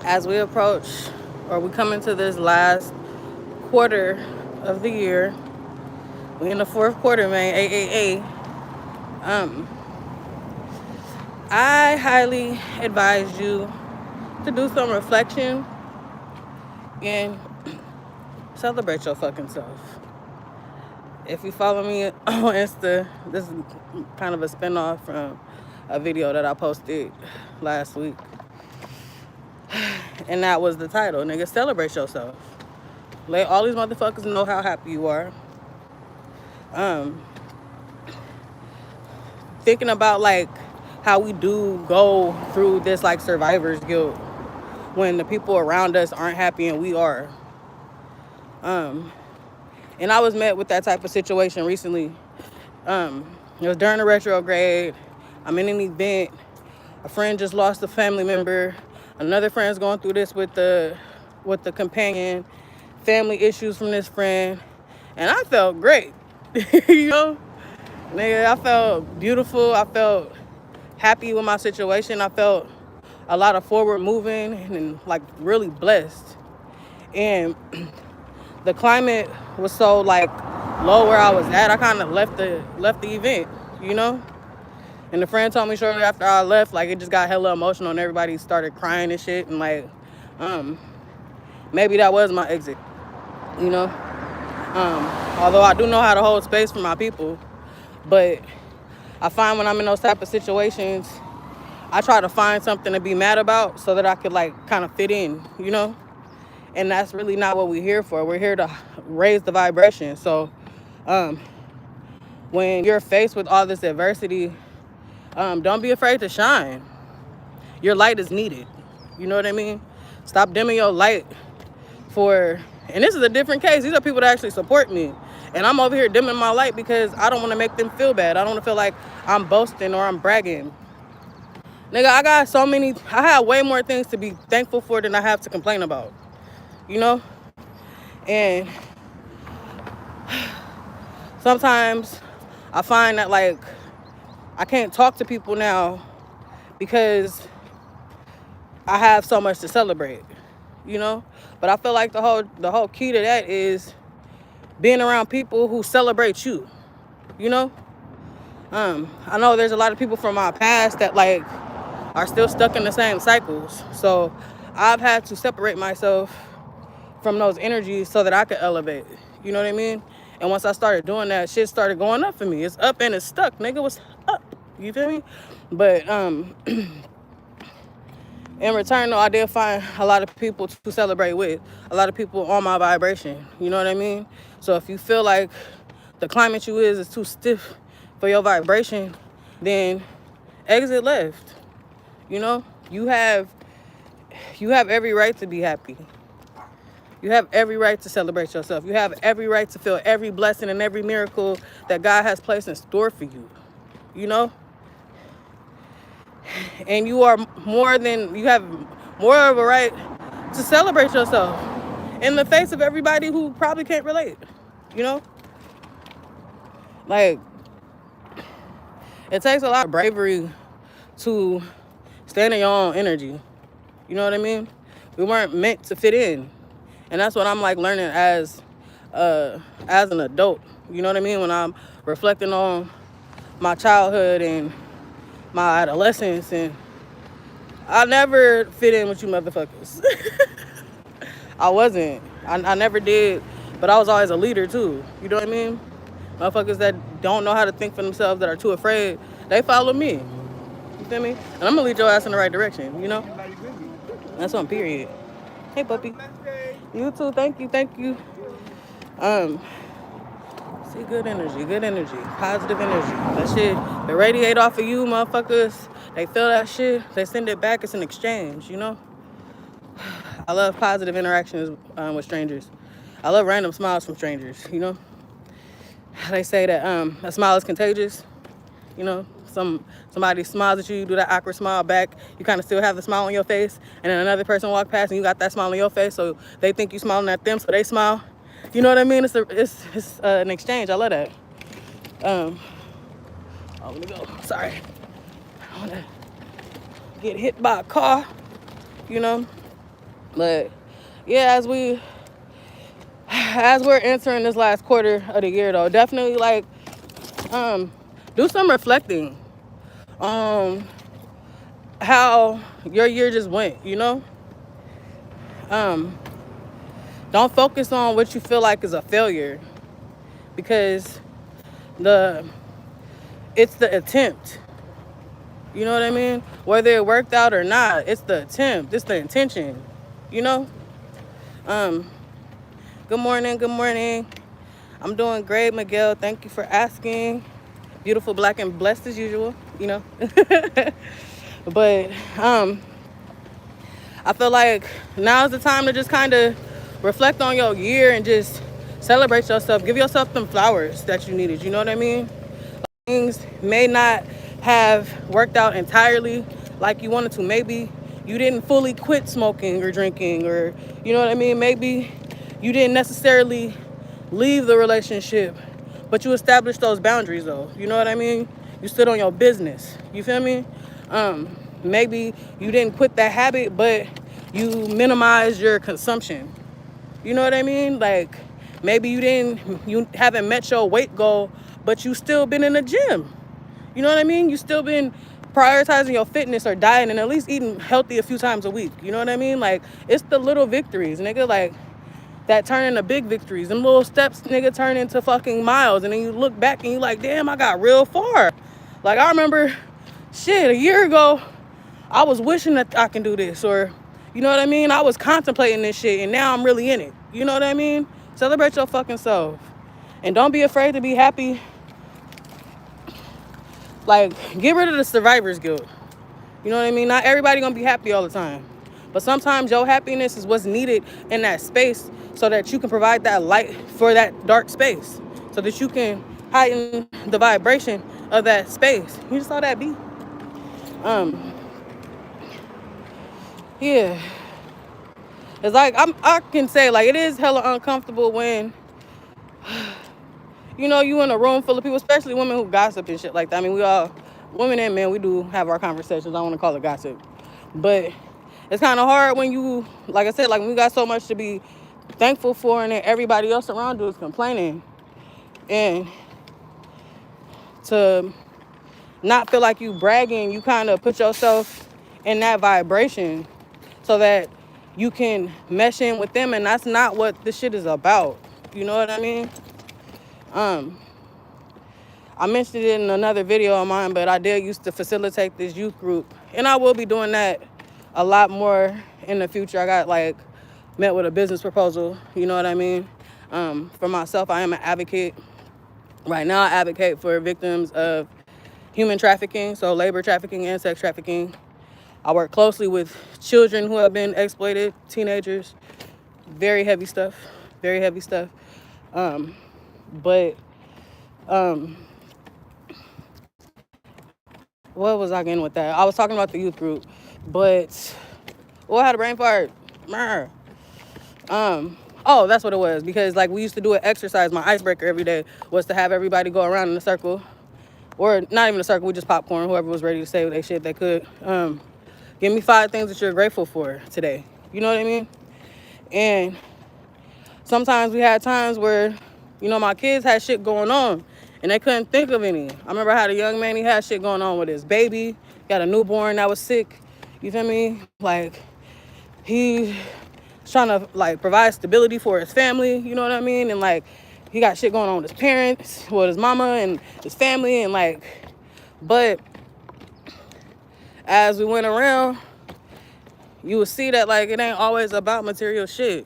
as we approach or we come into this last quarter of the year, we in the fourth quarter, man. Um, I highly advise you to do some reflection and celebrate your fucking self. If you follow me on Insta, this is kind of a spinoff from a video that I posted last week. And that was the title, nigga, celebrate yourself. Let all these motherfuckers know how happy you are. Um, Thinking about like how we do go through this like survivor's guilt when the people around us aren't happy and we are. And I was met with that type of situation recently. It was during a retrograde. I'm in an event. A friend just lost a family member. Another friend's going through this with the companion. Family issues from this friend. And I felt great. You know? Nigga, I felt beautiful. I felt happy with my situation. I felt a lot of forward moving and like really blessed. And the climate was so like low where I was at. I kind of left the event, you know. And the friend told me shortly after I left, like it just got hella emotional and everybody started crying and shit. And like, maybe that was my exit, you know. Although I do know how to hold space for my people, but I find when I'm in those type of situations, I try to find something to be mad about so that I could like kind of fit in, you know. And that's really not what we're here for. We're here to raise the vibration. So when you're faced with all this adversity, don't be afraid to shine. Your light is needed. You know what I mean? Stop dimming your light for, and this is a different case. These are people that actually support me. And I'm over here dimming my light because I don't want to make them feel bad. I don't want to feel like I'm boasting or I'm bragging. Nigga, I have way more things to be thankful for than I have to complain about. You know? And sometimes I find that like I can't talk to people now because I have so much to celebrate, you know? But I feel like the whole key to that is being around people who celebrate you, you know? I know there's a lot of people from my past that like are still stuck in the same cycles. So I've had to separate myself from those energies so that I could elevate. You know what I mean? And once I started doing that, shit started going up for me. It's up and it's stuck. Nigga, what's up? You feel me? But in return, though, I did find a lot of people to celebrate with. A lot of people on my vibration. You know what I mean? So if you feel like the climate you is too stiff for your vibration, then exit left. You know? You have every right to be happy. You have every right to celebrate yourself. You have every right to feel every blessing and every miracle that God has placed in store for you. You know? And you have more of a right to celebrate yourself in the face of everybody who probably can't relate. You know? Like, it takes a lot of bravery to stand in your own energy. You know what I mean? We weren't meant to fit in. And that's what I'm like learning as an adult. You know what I mean? When I'm reflecting on my childhood and my adolescence, and I never fit in with you motherfuckers. I wasn't. I never did. But I was always a leader too. You know what I mean? Motherfuckers that don't know how to think for themselves, that are too afraid, they follow me. You feel me? And I'm gonna lead your ass in the right direction, you know? That's on period. Hey puppy. You too, thank you. See, good energy, positive energy. That shit, they radiate off of you, motherfuckers. They feel that shit, they send it back, it's an exchange, you know? I love positive interactions with strangers. I love random smiles from strangers, you know? They say that a smile is contagious, you know? Somebody smiles at you, you do that awkward smile back, you kind of still have the smile on your face, and then another person walk past and you got that smile on your face, so they think you smiling at them, so they smile. You know what I mean? It's an exchange. I love that. Let me go. Sorry. I want to get hit by a car, you know? But yeah, as we're entering this last quarter of the year though, definitely like do some reflecting on how your year just went, you know? Don't focus on what you feel like is a failure, because it's the attempt. You know what I mean? Whether it worked out or not, it's the attempt. It's the intention. You know? Um, Good morning, good morning. I'm doing great, Miguel. Thank you for asking. Beautiful, black, and blessed as usual, you know. But I feel like now's the time to just kind of reflect on your year and just celebrate yourself. Give yourself them flowers that you needed. You know what I mean? Things may not have worked out entirely like you wanted to. Maybe you didn't fully quit smoking or drinking, or you know what I mean? Maybe you didn't necessarily leave the relationship, but you established those boundaries though. You know what I mean? You stood on your business. You feel me? Maybe you didn't quit that habit, but you minimized your consumption. You know what I mean? Like maybe you haven't met your weight goal, but you still been in the gym. You know what I mean? You still been prioritizing your fitness or dieting and at least eating healthy a few times a week. You know what I mean? Like it's the little victories, nigga, like that turn into big victories. Them little steps, nigga, turn into fucking miles. And then you look back and you like, damn, I got real far. Like I remember, shit, a year ago, I was wishing that I can do this, or you know what I mean? I was contemplating this shit and now I'm really in it. You know what I mean? Celebrate your fucking self. And don't be afraid to be happy. Like, get rid of the survivor's guilt. You know what I mean? Not everybody gonna be happy all the time. But sometimes your happiness is what's needed in that space so that you can provide that light for that dark space. So that you can heighten the vibration of that space. You just saw that beat? Yeah. It's like, I can say, like, it is hella uncomfortable when, you know, you in a room full of people, especially women who gossip and shit like that. I mean, we all, women and men, we do have our conversations. I don't want to call it gossip. But it's kind of hard when you, like I said, like when we got so much to be thankful for and then everybody else around you is complaining. And to not feel like you bragging, you kind of put yourself in that vibration so that you can mesh in with them. And that's not what this shit is about. You know what I mean? I mentioned it in another video of mine, but I did used to facilitate this youth group. And I will be doing that a lot more in the future. I got like met with a business proposal, you know what I mean? For myself, I am an advocate. Right now, I advocate for victims of human trafficking, so labor trafficking and sex trafficking. I work closely with children who have been exploited, teenagers. Very heavy stuff, very heavy stuff. But what was I getting with that? I was talking about the youth group, but I had a brain fart. Oh, that's what it was, because like we used to do an exercise. My icebreaker every day was to have everybody go around in a circle, or not even a circle, we just popcorn, whoever was ready to say what they shit they could. Give me 5 things that you're grateful for today. You know what I mean? And sometimes we had times where, you know, my kids had shit going on and they couldn't think of any. I remember I had a young man, he had shit going on with his baby. He got a newborn that was sick. You feel me? Like, he was trying to, like, provide stability for his family. You know what I mean? And, like, he got shit going on with his parents, with his mama and his family. And, like, but as we went around, you would see that, like, it ain't always about material shit.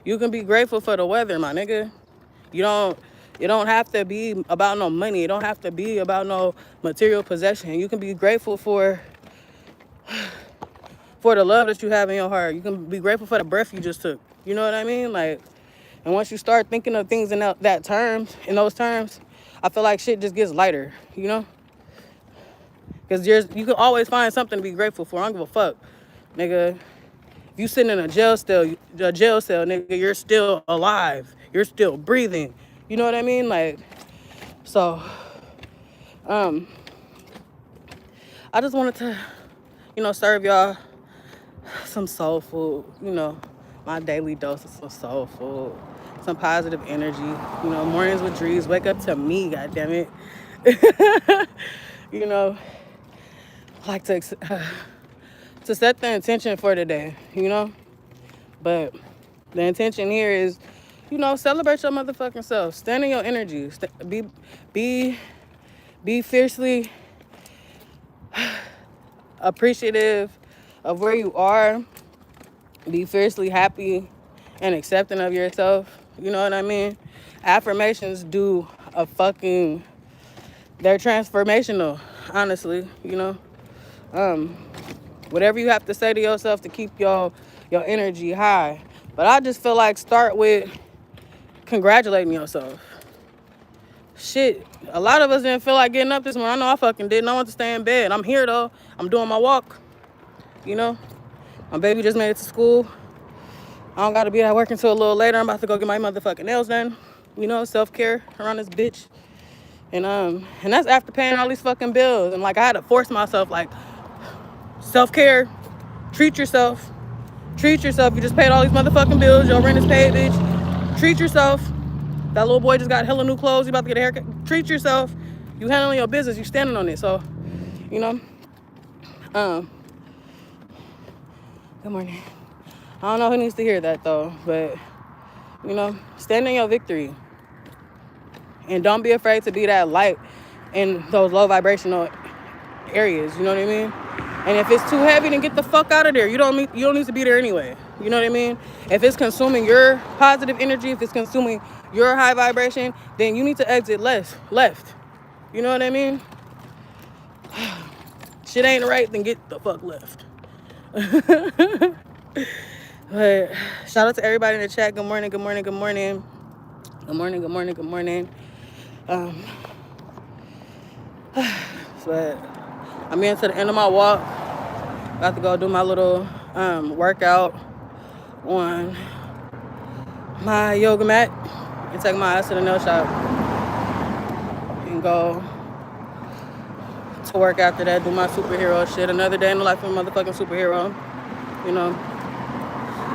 You can be grateful for the weather, my nigga. It don't have to be about no money. It don't have to be about no material possession. You can be grateful for the love that you have in your heart. You can be grateful for the breath you just took. You know what I mean? Like, and once you start thinking of things in those terms, I feel like shit just gets lighter, you know? Because you can always find something to be grateful for. I don't give a fuck, nigga. If you sitting in a jail cell, nigga, you're still alive. You're still breathing. You know what I mean? Like, so, I just wanted to, you know, serve y'all some soul food, you know, my daily dose of some soul food, some positive energy, you know, mornings with Drees, wake up to me, goddammit. You know, like to set the intention for the day, you know? But the intention here is, you know, celebrate your motherfucking self. Stand in your energy. Be fiercely appreciative of where you are. Be fiercely happy and accepting of yourself. You know what I mean? Affirmations do a fucking, they're transformational, honestly, you know? Whatever you have to say to yourself to keep your energy high. But I just feel like start with congratulating yourself. Shit, a lot of us didn't feel like getting up this morning. I know I fucking didn't. I want to stay in bed. I'm here though. I'm doing my walk. You know, my baby just made it to school. I don't gotta be at work until a little later. I'm about to go get my motherfucking nails done. You know, self-care around this bitch. And that's after paying all these fucking bills. And like I had to force myself, like, self-care, treat yourself. Treat yourself. You just paid all these motherfucking bills. Your rent is paid, bitch. Treat yourself. That little boy just got hella new clothes. You about to get a haircut. Treat yourself. You handling your business. You standing on it. So, you know. Good morning. I don't know who needs to hear that though, but you know, stand in your victory. And don't be afraid to be that light in those low vibrational areas. You know what I mean? And if it's too heavy, then get the fuck out of there. You don't need to be there anyway. You know what I mean? If it's consuming your positive energy, if it's consuming your high vibration, then you need to exit left. You know what I mean? Shit ain't right, then get the fuck left. But shout out to everybody in the chat. Good morning, good morning, good morning. Good morning, good morning, good morning. But I'm getting to the end of my walk. About to go do my little workout on my yoga mat and take my ass to the nail shop and go to work after that, do my superhero shit. Another day in the life of a motherfucking superhero, you know.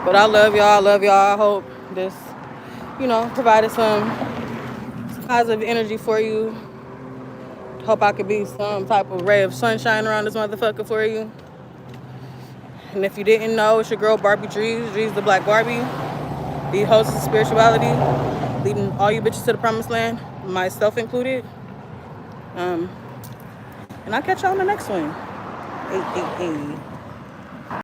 But I love y'all. I hope this, you know, provided some positive energy for you. Hope I could be some type of ray of sunshine around this motherfucker for you. And if you didn't know, it's your girl Barbie Drees, Drees the Black Barbie, the host of spirituality, leading all you bitches to the promised land, myself included. And I'll catch y'all on the next one. Hey.